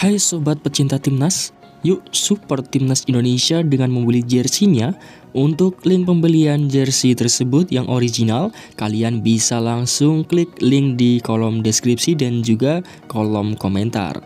Hai sobat pecinta timnas, yuk support timnas Indonesia dengan membeli jersinya. Untuk link pembelian jersey tersebut yang original, kalian bisa langsung klik link di kolom deskripsi dan juga kolom komentar.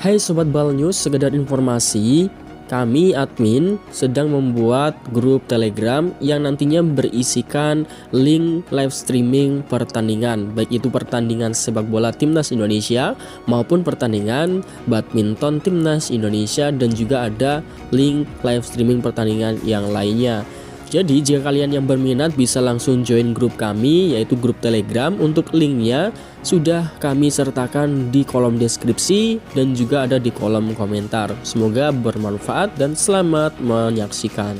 Hai sobat Bal News, sekedar informasi, kami admin sedang membuat grup Telegram yang nantinya berisikan link live streaming pertandingan, baik itu pertandingan sepak bola timnas Indonesia maupun pertandingan badminton timnas Indonesia, dan juga ada link live streaming pertandingan yang lainnya. Jadi jika kalian yang berminat bisa langsung join grup kami, yaitu grup Telegram. Untuk linknya sudah kami sertakan di kolom deskripsi dan juga ada di kolom komentar. Semoga bermanfaat dan selamat menyaksikan.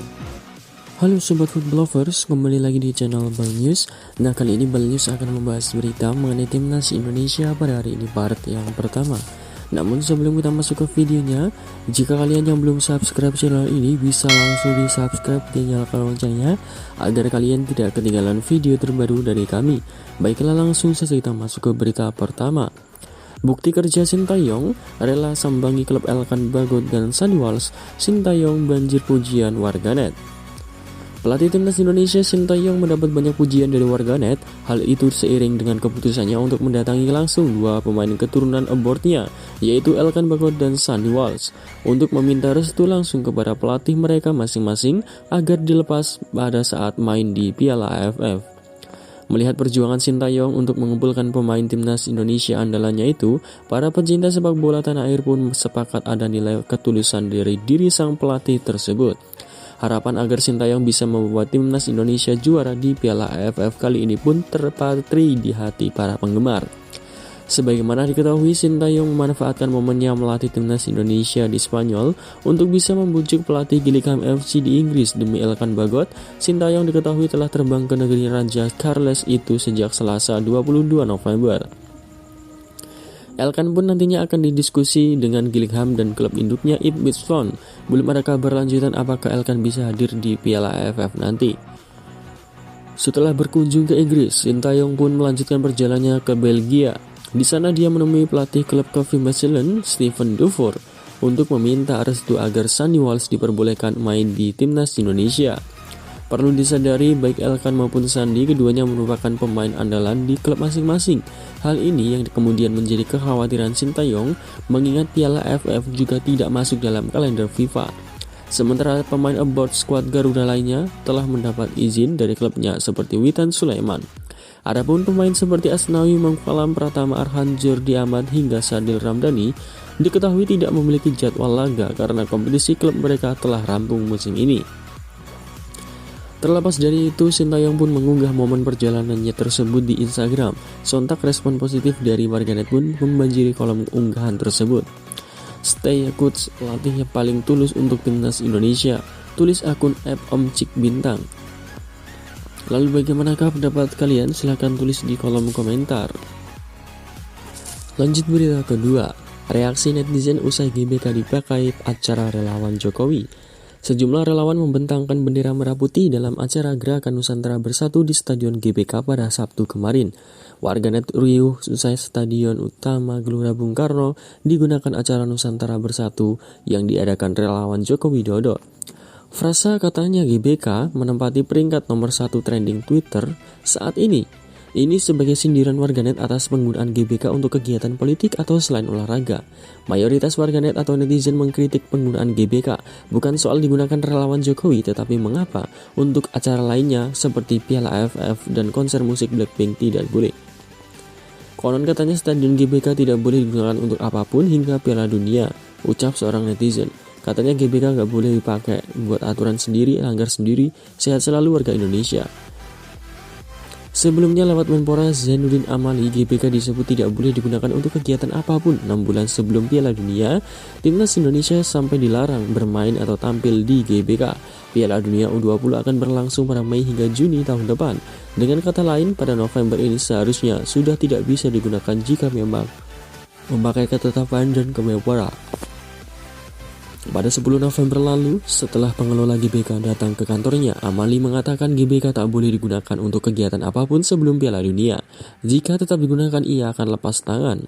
Halo sobat football lovers, kembali lagi di channel Bal News. Nah, kali ini Bal News akan membahas berita mengenai timnas Indonesia pada hari ini, part yang pertama. Namun sebelum kita masuk ke videonya, jika kalian yang belum subscribe channel ini bisa langsung di subscribe dan nyalakan loncengnya agar kalian tidak ketinggalan video terbaru dari kami. Baiklah, langsung saja kita masuk ke berita pertama. Bukti kerja Sintayong, rela sambangi klub Elkan Bagot dan Sandy Walsh, Sintayong banjir pujian warganet. Pelatih timnas Indonesia Sintayong mendapat banyak pujian dari warganet. Hal itu seiring dengan keputusannya untuk mendatangi langsung dua pemain keturunan abortnya, yaitu Elkan Bagot dan Sandy Walsh, untuk meminta restu langsung kepada pelatih mereka masing-masing agar dilepas pada saat main di Piala AFF. Melihat perjuangan Sintayong untuk mengumpulkan pemain timnas Indonesia andalannya itu, para pecinta sepak bola tanah air pun sepakat ada nilai ketulusan dari diri sang pelatih tersebut. Harapan agar Sintayong bisa membuat timnas Indonesia juara di Piala AFF kali ini pun terpatri di hati para penggemar. Sebagaimana diketahui, Sintayong memanfaatkan momennya melatih timnas Indonesia di Spanyol untuk bisa membujuk pelatih Gillingham FC di Inggris demi Elkan Bagot. Sintayong diketahui telah terbang ke negeri Raja Charles itu sejak Selasa 22 November. Elkan pun nantinya akan didiskusi dengan Gillingham dan klub induknya Ipswich Town. Belum ada kabar lanjutan apakah Elkan bisa hadir di Piala AFF nanti. Setelah berkunjung ke Inggris, Sintayong pun melanjutkan perjalanannya ke Belgia. Di sana dia menemui pelatih klub Coventry Mechelen, Steven Dufour, untuk meminta restu agar Sandy Walsh diperbolehkan main di timnas Indonesia. Perlu disadari, baik Elkan maupun Sandy, keduanya merupakan pemain andalan di klub masing-masing. Hal ini yang kemudian menjadi kekhawatiran Sintayong, mengingat Piala AFF juga tidak masuk dalam kalender FIFA. Sementara pemain abort skuad Garuda lainnya telah mendapat izin dari klubnya seperti Witan Sulaiman. Adapun pemain seperti Asnawi Mangkualam, Pratama Arhan, Jordi Amat hingga Sadil Ramdhani diketahui tidak memiliki jadwal laga karena kompetisi klub mereka telah rampung musim ini. Terlepas dari itu, Sintayong pun mengunggah momen perjalanannya tersebut di Instagram. Sontak respon positif dari warganet pun membanjiri kolom unggahan tersebut. Stay coach, pelatihnya paling tulus untuk timnas Indonesia, tulis akun @omcikbintang. Lalu bagaimanakah pendapat kalian? Silahkan tulis di kolom komentar. Lanjut berita kedua, reaksi netizen usai GBK dipakai acara relawan Jokowi. Sejumlah relawan membentangkan bendera merah putih dalam acara Gerakan Nusantara Bersatu di Stadion GBK pada Sabtu kemarin. Warganet riuh usai Stadion Utama Gelora Bung Karno digunakan acara Nusantara Bersatu yang diadakan relawan Joko Widodo. Frasa katanya GBK menempati peringkat nomor 1 trending Twitter saat ini. Ini sebagai sindiran warganet atas penggunaan GBK untuk kegiatan politik atau selain olahraga. Mayoritas warganet atau netizen mengkritik penggunaan GBK bukan soal digunakan relawan Jokowi, tetapi mengapa untuk acara lainnya seperti Piala AFF dan konser musik Blackpink tidak boleh. Konon katanya stadion GBK tidak boleh digunakan untuk apapun hingga Piala Dunia, ucap seorang netizen. Katanya GBK gak boleh dipakai, buat aturan sendiri, langgar sendiri, sehat selalu warga Indonesia. Sebelumnya lewat Menpora Zainuddin Amali, GBK disebut tidak boleh digunakan untuk kegiatan apapun. 6 bulan sebelum Piala Dunia, timnas Indonesia sampai dilarang bermain atau tampil di GBK. Piala Dunia U20 akan berlangsung pada Mei hingga Juni tahun depan. Dengan kata lain, pada November ini seharusnya sudah tidak bisa digunakan jika memang memakai ketetapan dan kemenpora. Pada 10 November lalu, setelah pengelola GBK datang ke kantornya, Amali mengatakan GBK tak boleh digunakan untuk kegiatan apapun sebelum Piala Dunia. Jika tetap digunakan, ia akan lepas tangan.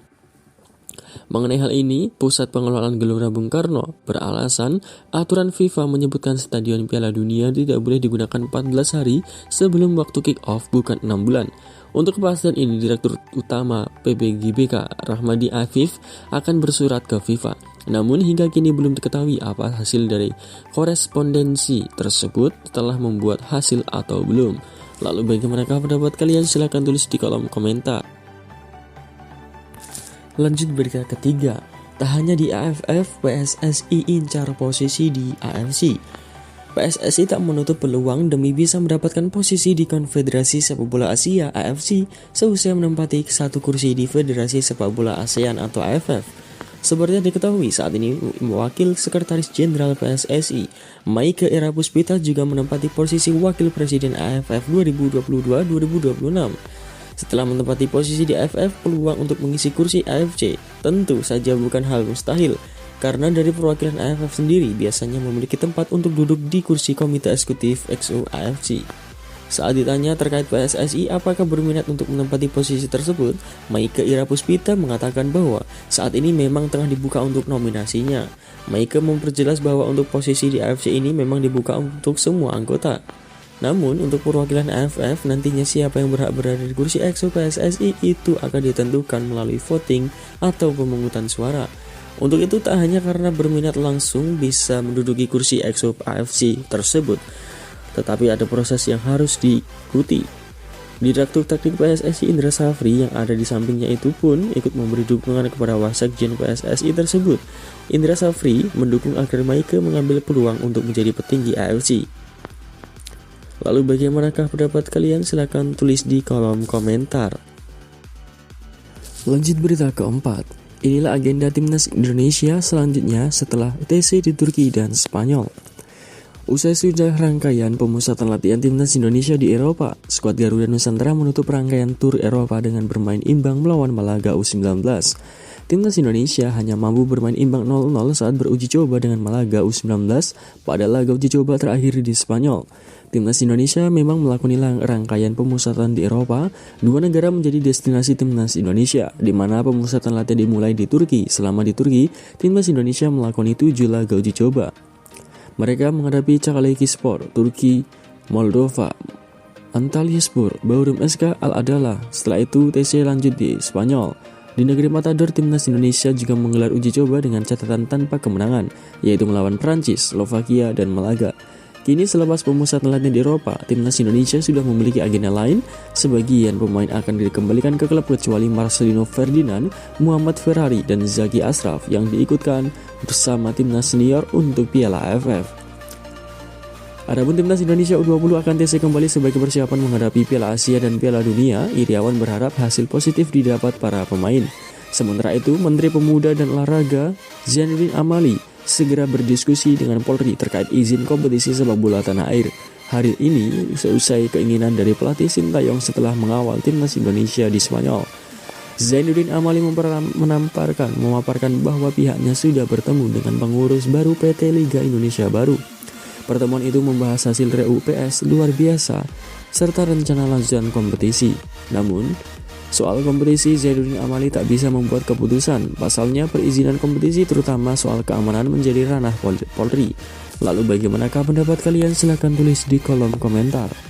Mengenai hal ini, Pusat Pengelolaan Gelora Bung Karno beralasan aturan FIFA menyebutkan Stadion Piala Dunia tidak boleh digunakan 14 hari sebelum waktu kick-off, bukan 6 bulan. Untuk kepastian ini, Direktur Utama PBGBK Rahmadi Afif akan bersurat ke FIFA. Namun hingga kini belum diketahui apa hasil dari korespondensi tersebut, telah membuat hasil atau belum. Lalu bagaimanakah pendapat kalian? Silahkan tulis di kolom komentar. Lanjut berita ketiga, tak hanya di AFF, PSSI incar posisi di AFC. PSSI tak menutup peluang demi bisa mendapatkan posisi di Konfederasi Sepak Bola Asia AFC seusai menempati satu kursi di Federasi Sepak Bola ASEAN atau AFF. Seperti yang diketahui, saat ini Wakil Sekretaris Jenderal PSSI Meike Irapuspita juga menempati posisi Wakil Presiden AFF 2022-2026. Setelah menempati posisi di AFF, peluang untuk mengisi kursi AFC tentu saja bukan hal mustahil, karena dari perwakilan AFF sendiri biasanya memiliki tempat untuk duduk di kursi Komite Eksekutif XU AFC. Saat ditanya terkait PSSI apakah berminat untuk menempati posisi tersebut, Meike Irapuspita mengatakan bahwa saat ini memang tengah dibuka untuk nominasinya. Meike memperjelas bahwa untuk posisi di AFC ini memang dibuka untuk semua anggota. Namun untuk perwakilan AFF nantinya siapa yang berhak berada di kursi EXO PSSI itu akan ditentukan melalui voting atau pemungutan suara. Untuk itu tak hanya karena berminat langsung bisa menduduki kursi EXO AFC tersebut, tetapi ada proses yang harus diikuti. Direktur Teknik PSSI Indra Safri yang ada di sampingnya itu pun ikut memberi dukungan kepada Wasekjen PSSI tersebut. Indra Safri mendukung agar Meike mengambil peluang untuk menjadi petinggi AFC. Lalu bagaimanakah pendapat kalian? Silahkan tulis di kolom komentar. Lanjut berita keempat. Inilah agenda timnas Indonesia selanjutnya setelah TC di Turki dan Spanyol. Usai sudah rangkaian pemusatan latihan timnas Indonesia di Eropa, skuad Garuda Nusantara menutup rangkaian tur Eropa dengan bermain imbang melawan Malaga U19. Timnas Indonesia hanya mampu bermain imbang 0-0 saat beruji coba dengan Malaga U19 pada laga uji coba terakhir di Spanyol. Timnas Indonesia memang melakoni rangkaian pemusatan di Eropa. Dua negara menjadi destinasi timnas Indonesia, di mana pemusatan latihan dimulai di Turki. Selama di Turki, timnas Indonesia melakoni 7 laga uji coba. Mereka menghadapi Çakalekspor, Turki, Moldova, Antalyaspor, Baurum SK Al-Adalah. Setelah itu TC lanjut di Spanyol. Di negeri Matador, timnas Indonesia juga menggelar uji coba dengan catatan tanpa kemenangan, yaitu melawan Prancis, Slovakia, dan Malaga. Kini selepas pemusatan latihan di Eropa, timnas Indonesia sudah memiliki agenda lain. Sebagian pemain akan dikembalikan ke klub kecuali Marcelino Ferdinand, Muhammad Ferrari, dan Zaki Ashraf yang diikutkan bersama timnas senior untuk Piala AFF. Adapun timnas Indonesia U20 akan TC kembali sebagai persiapan menghadapi Piala Asia dan Piala Dunia. Iriawan berharap hasil positif didapat para pemain. Sementara itu, Menteri Pemuda dan Olahraga Zainuddin Amali segera berdiskusi dengan Polri terkait izin kompetisi sepak bola tanah air. Hari ini seusai keinginan dari pelatih Sintayong setelah mengawal timnas Indonesia di Spanyol. Zainuddin Amali memaparkan bahwa pihaknya sudah bertemu dengan pengurus baru PT Liga Indonesia Baru. Pertemuan itu membahas hasil RUPS luar biasa serta rencana lanjutan kompetisi. Namun, soal kompetisi Zainuddin Amali tak bisa membuat keputusan. Pasalnya perizinan kompetisi terutama soal keamanan menjadi ranah Polri. Lalu bagaimanakah pendapat kalian? Silahkan tulis di kolom komentar.